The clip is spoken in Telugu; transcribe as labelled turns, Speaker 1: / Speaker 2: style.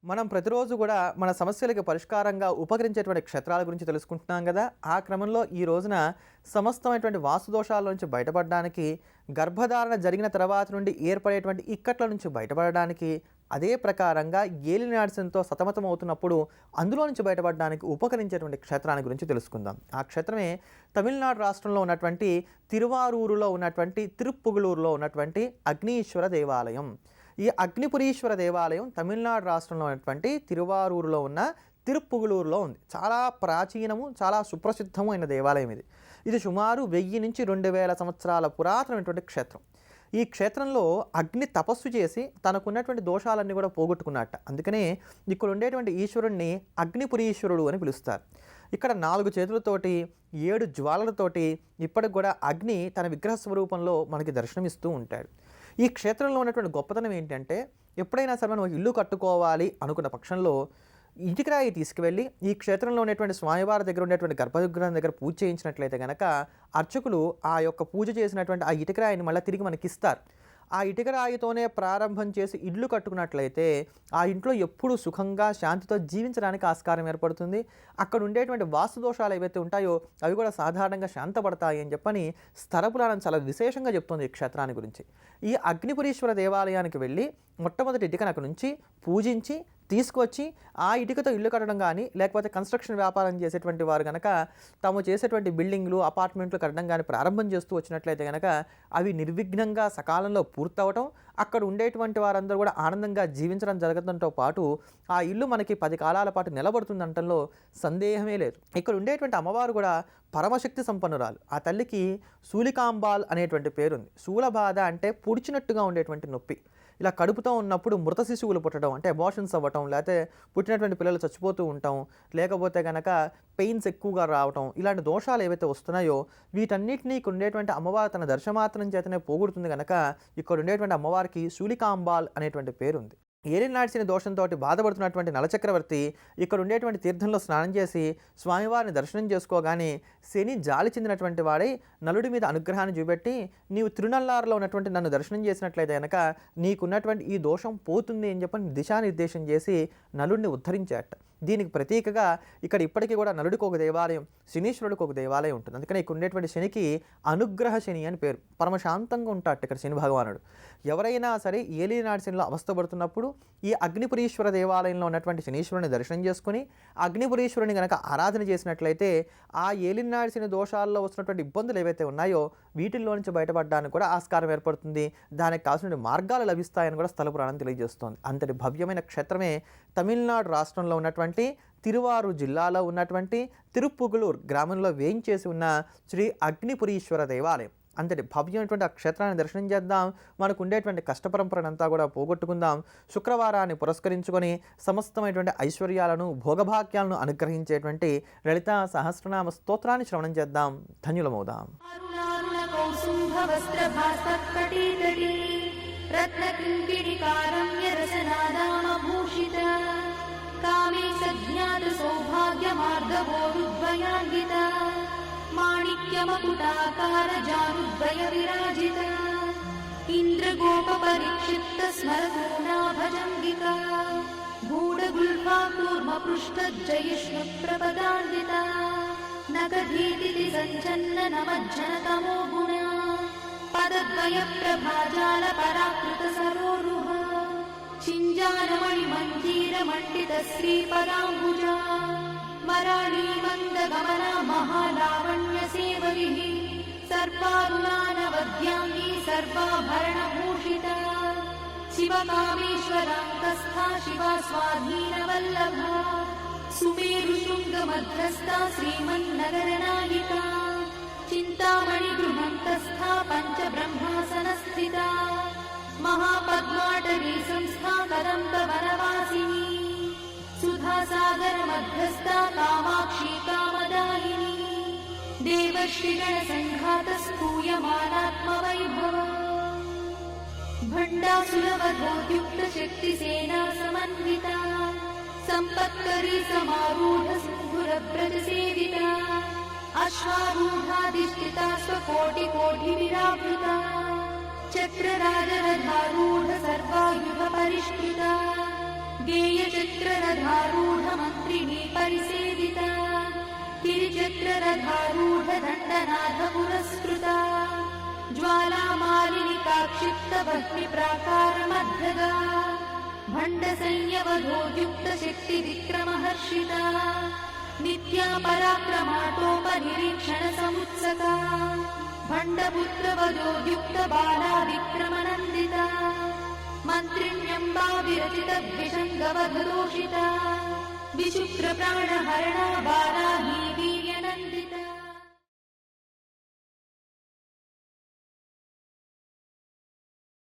Speaker 1: మనం ప్రతిరోజు కూడా మన సమస్యలకు పరిష్కారంగా ఉపకరించేటువంటి క్షేత్రాల గురించి తెలుసుకుంటున్నాం కదా. ఆ క్రమంలో ఈ రోజున సమస్తమైనటువంటి వాస్తు దోషాల నుంచి బయటపడడానికి, గర్భధారణ జరిగిన తర్వాత నుండి ఏర్పడేటువంటి ఇక్కట్ల నుంచి బయటపడడానికి, అదే ప్రకారంగా ఏలినాడ్సన్తో సతమతమవుతున్నప్పుడు అందులో నుంచి బయటపడడానికి ఉపకరించేటువంటి క్షేత్రాన్ని గురించి తెలుసుకుందాం. ఆ క్షేత్రమే తమిళనాడు రాష్ట్రంలో ఉన్నటువంటి తిరువారూరులో ఉన్నటువంటి తిరుప్పుగలూరులో ఉన్నటువంటి అగ్నీశ్వర దేవాలయం. ఈ అగ్నిపురీశ్వర దేవాలయం తమిళనాడు రాష్ట్రంలో ఉన్నటువంటి తిరువారూరులో ఉన్న తిరుప్పుగలూరులో ఉంది. చాలా ప్రాచీనము, చాలా సుప్రసిద్ధము అయిన దేవాలయం ఇది. ఇది సుమారు 1000 నుంచి 2000 సంవత్సరాల పురాతనమైనటువంటి క్షేత్రం. ఈ క్షేత్రంలో అగ్ని తపస్సు చేసి తనకున్నటువంటి దోషాలన్నీ కూడా పోగొట్టుకున్నట్ట. అందుకనే ఇక్కడ ఉండేటువంటి ఈశ్వరుణ్ణి అగ్నిపురీశ్వరుడు అని పిలుస్తారు. ఇక్కడ 4 చేతులతోటి 7 జ్వాలలతోటి ఇప్పటికి కూడా అగ్ని తన విగ్రహ స్వరూపంలో మనకి దర్శనమిస్తూ ఉంటాడు. ఈ క్షేత్రంలో ఉన్నటువంటి గొప్పతనం ఏంటంటే, ఎప్పుడైనా సరే మనం ఇల్లు కట్టుకోవాలి అనుకున్న పక్షంలో ఇటుకరాయి తీసుకువెళ్ళి ఈ క్షేత్రంలో ఉన్నటువంటి స్వామివారి దగ్గర ఉండేటువంటి గర్భవిగ్రహం దగ్గర పూజ చేయించినట్లయితే కనుక అర్చకులు ఆ యొక్క పూజ చేసినటువంటి ఆ ఇటుకరాయిని మళ్ళీ తిరిగి మనకి ఇస్తారు. ఆ ఇటుకరాయితోనే ప్రారంభం చేసి ఇల్లు కట్టుకున్నట్లయితే ఆ ఇంట్లో ఎప్పుడు సుఖంగా శాంతితో జీవించడానికి ఆస్కారం ఏర్పడుతుంది. అక్కడ ఉండేటువంటి వాస్తు దోషాలు ఏవైతే ఉంటాయో అవి కూడా సాధారణంగా శాంతపడతాయి అని చెప్పని స్థల పురాణం చాలా విశేషంగా చెప్తుంది ఈ క్షేత్రాన్ని గురించి. ఈ అగ్నిపురీశ్వర దేవాలయానికి వెళ్ళి మొట్టమొదటి ఇటుకను అక్కడ నుంచి పూజించి తీసుకొచ్చి ఆ ఇటుకతో ఇల్లు కట్టడం కానీ, లేకపోతే కన్స్ట్రక్షన్ వ్యాపారం చేసేటువంటి వారు కనుక తాము చేసేటువంటి బిల్డింగ్లు, అపార్ట్మెంట్లు కట్టడం కానీ ప్రారంభం చేస్తూ వచ్చినట్లయితే కనుక అవి నిర్విఘ్నంగా సకాలంలో పూర్తవటం, అక్కడ ఉండేటువంటి వారందరూ కూడా ఆనందంగా జీవించడం జరగడంతో పాటు ఆ ఇల్లు మనకి 10 కాలాల పాటు నిలబడుతుందంటంలో సందేహమే లేదు. ఇక్కడ ఉండేటువంటి అమ్మవారు కూడా పరమశక్తి సంపన్నురాలు. ఆ తల్లికి శూలికాంబాల్ అనేటువంటి పేరుంది. శూలబాధ అంటే పొడిచినట్టుగా ఉండేటువంటి నొప్పి. ఇలా కడుపుతో ఉన్నప్పుడు మృత శిశువులు పుట్టడం అంటే అబార్షన్స్ అవ్వటం, లేకపోతే పుట్టినటువంటి పిల్లలు చచ్చిపోతూ ఉంటాం, లేకపోతే కనుక పెయిన్స్ ఎక్కువగా రావటం, ఇలాంటి దోషాలు ఏవైతే వస్తున్నాయో వీటన్నిటినీ ఇక్కడ ఉండేటువంటి అమ్మవారు తన దర్శమాత్రం చేతనే పోగొడుతుంది కనుక ఇక్కడ ఉండేటువంటి అమ్మవారికి శూలికాంబాల్ అనేటువంటి పేరుంది. ఏలినాడ్సిన దోషంతో బాధపడుతున్నటువంటి నలచక్రవర్తి ఇక్కడ ఉండేటువంటి తీర్థంలో స్నానం చేసి స్వామివారిని దర్శనం చేసుకోగానే శని జాలి చెందినటువంటి వాడై నలుడి మీద అనుగ్రహాన్ని చూపెట్టి, నీవు తిరునల్లారులో ఉన్నటువంటి నన్ను దర్శనం చేసినట్లయితే కనుక నీకున్నటువంటి ఈ దోషం పోతుంది అని చెప్పని దిశానిర్దేశం చేసి నలుడిని ఉద్ధరించాట. దీనికి ప్రతీకగా ఇక్కడ ఇప్పటికీ కూడా నలుడికి ఒక దేవాలయం, శనీశ్వరుడికి ఒక దేవాలయం ఉంటుంది. అందుకని ఇక్కడ ఉండేటువంటి శనికి అనుగ్రహ శని అని పేరు. పరమశాంతంగా ఉంటాడు ఇక్కడ శని భగవానుడు. ఎవరైనా సరే ఏలినాటి శనిలో అవస్థపడుతున్నప్పుడు ఈ అగ్నిపురీశ్వర దేవాలయంలో ఉన్నటువంటి శనీశ్వరుని దర్శనం చేసుకుని అగ్నిపురీశ్వరుని కనుక ఆరాధన చేసినట్లయితే ఆ ఏలినాటి శని దోషాల్లో వస్తున్నటువంటి ఇబ్బందులు ఏవైతే ఉన్నాయో వీటిల్లో నుంచి బయటపడడానికి కూడా ఆస్కారం ఏర్పడుతుంది. దానికి కావాల్సిన మార్గాలు లభిస్తాయని కూడా స్థల పురాణం తెలియజేస్తోంది. అంతటి భవ్యమైన క్షేత్రమే తమిళనాడు రాష్ట్రంలో ఉన్నటువంటి తిరువారూరు జిల్లాలో ఉన్నటువంటి తిరుప్పుగలూరు గ్రామంలో వేయించేసి ఉన్న శ్రీ అగ్నిపురీశ్వర దేవాలయం. అంతటి భవ్యమైనటువంటి ఆ క్షేత్రాన్ని దర్శనం చేద్దాం. మనకు ఉండేటువంటి కష్టపరంపరనంతా కూడా పోగొట్టుకుందాం. శుక్రవారాన్ని పురస్కరించుకొని సమస్తమైనటువంటి ఐశ్వర్యాలను, భోగభాగ్యాలను అనుగ్రహించేటువంటి లలితా సహస్రనామ స్తోత్రాన్ని శ్రవణం చేద్దాం. ధన్యులమవుదాం.
Speaker 2: माणिक्यमकुटाकार जानुद्वय विराजिता इन्द्रगोपपरिक्षिप्त स्मरपूर्णाभजङ्गिका गूढगुल्फा कूर्मपृष्ठजयिष्णुप्रपदान्विता नगधीतिथि सञ्चन्न नमज्जनतमो गुणा पदद्वयप्रभाजाल पराकृत सरोरुह चिञ्जानमणिमञ्जीरमण्डित श्रीपदाम्बुजा मराळी मन्दगमना महालावण्य सेवलिः सर्वारुणानवद्याङ्गी सर्वाभरणभूषिता शिवकामेश्वरान्तस्था शिवा स्वाधीनवल्लभा सुमेरुशृङ्गमध्यस्था श्रीमन्नगरनायिका चिन्तामणिगृहन्तस्था पञ्चब्रह्मासनस्थिता महापद्माटवी संस्था कदम्बवनवासिनी सुधासागर मध्यस्था कामाक्षी कामदायिनी देवश्रीगणसङ्घातस्तूयमानात्मवैभव भण्डासुरवधोद्युक्त शक्तिसेना समन्विता सम्पत्करी समारूढ सिन्धुरव्रजसेविता अश्वारूढाधिष्ठिता स्वकोटिकोटिविरावृता चक्रराजरथारूढ सर्वायुध परिष्कृता गेयचक्ररथारूढमन्त्रिणी परिसेविता गिरिचक्ररथारूढदण्डनाथ पुरस्कृता ज्वालामालिनिकाक्षिप्तभक्तिप्राकारमध्यगा भण्डसंयवधोद्युक्तशक्तिविक्रमहर्षिता नित्या पराक्रमाटोपनिरीक्षणसमुत्सका भण्डपुत्रवधोद्युक्तबाला विक्रमनन्दिता मन्त्रिण्यम्बा विरचितद्विषङ्गवधदोषिता विशुक्रप्राणहरणा बाला